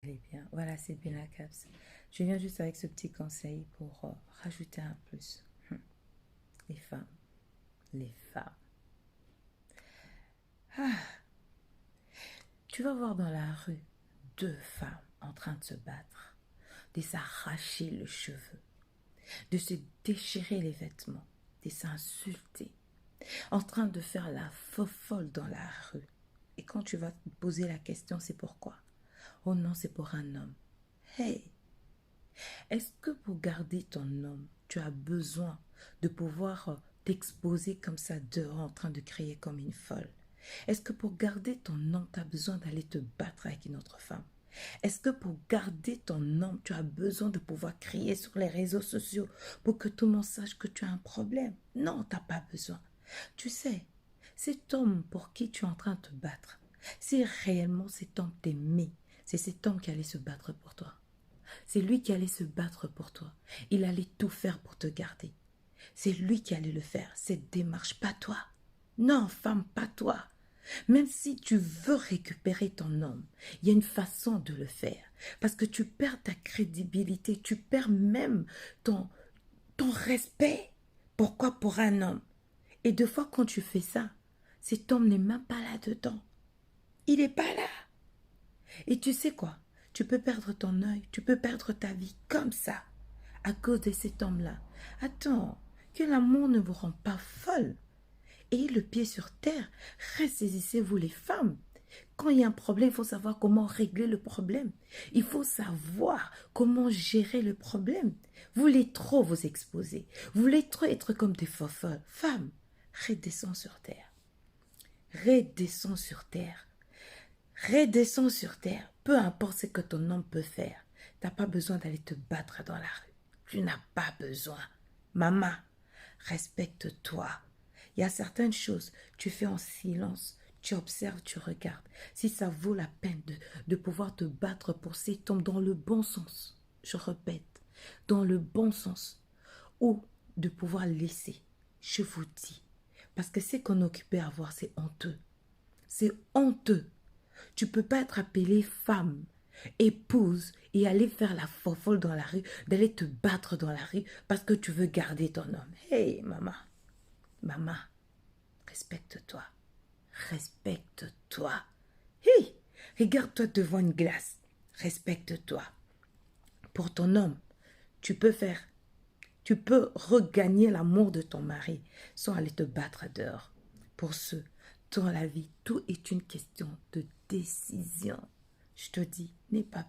allez bien. Voilà, c'est Bella Caps. Je viens juste avec ce petit conseil pour rajouter un plus. Les femmes, les femmes. Tu vas voir dans la rue deux femmes en train de se battre, de s'arracher le cheveu, de se déchirer les vêtements, de s'insulter, en train de faire la folle dans la rue. Et quand tu vas te poser la question, c'est pourquoi? Oh non, c'est pour un homme. Hey, est-ce que pour garder ton homme, tu as besoin de pouvoir t'exposer comme ça dehors en train de crier comme une folle? Est-ce que pour garder ton homme, tu as besoin d'aller te battre avec une autre femme? Est-ce que pour garder ton homme, tu as besoin de pouvoir crier sur les réseaux sociaux pour que tout le monde sache que tu as un problème? Non, tu n'as pas besoin. Tu sais, cet homme pour qui tu es en train de te battre, si réellement cet homme t'aimait, c'est cet homme qui allait se battre pour toi. C'est lui qui allait se battre pour toi. Il allait tout faire pour te garder. C'est lui qui allait le faire, cette démarche, pas toi. Non, femme, pas toi. Même si tu veux récupérer ton homme, il y a une façon de le faire. Parce que tu perds ta crédibilité, tu perds même ton respect. Pourquoi pour un homme? Et deux fois quand tu fais ça, cet homme n'est même pas là-dedans. Il n'est pas là. Et tu sais quoi? Tu peux perdre ton œil, tu peux perdre ta vie comme ça, à cause de cet homme-là. Attends, que l'amour ne vous rend pas folle. Ayez le pied sur terre, ressaisissez-vous les femmes. Quand il y a un problème, il faut savoir comment régler le problème. Il faut savoir comment gérer le problème. Vous voulez trop vous exposer. Vous voulez trop être comme des folles. Femmes, redescends sur terre. Redescends sur terre. Redescends sur terre, peu importe ce que ton homme peut faire. Tu n'as pas besoin d'aller te battre dans la rue. Tu n'as pas besoin. Maman, respecte-toi. Il y a certaines choses, tu fais en silence, tu observes, tu regardes. Si ça vaut la peine de pouvoir te battre pour cet homme dans le bon sens, je répète, dans le bon sens, ou de pouvoir laisser, je vous dis. Parce que ce qu'on est occupé à voir, c'est honteux. C'est honteux. Tu peux pas être appelée femme, épouse et aller faire la folle dans la rue, d'aller te battre dans la rue parce que tu veux garder ton homme. Hey, maman, maman, respecte-toi. Respecte-toi. Hey, regarde-toi devant une glace. Respecte-toi. Pour ton homme, tu peux faire, tu peux regagner l'amour de ton mari sans aller te battre dehors. Pour ceux, dans la vie, tout est une question de décision. Je te dis, n'aie pas peur.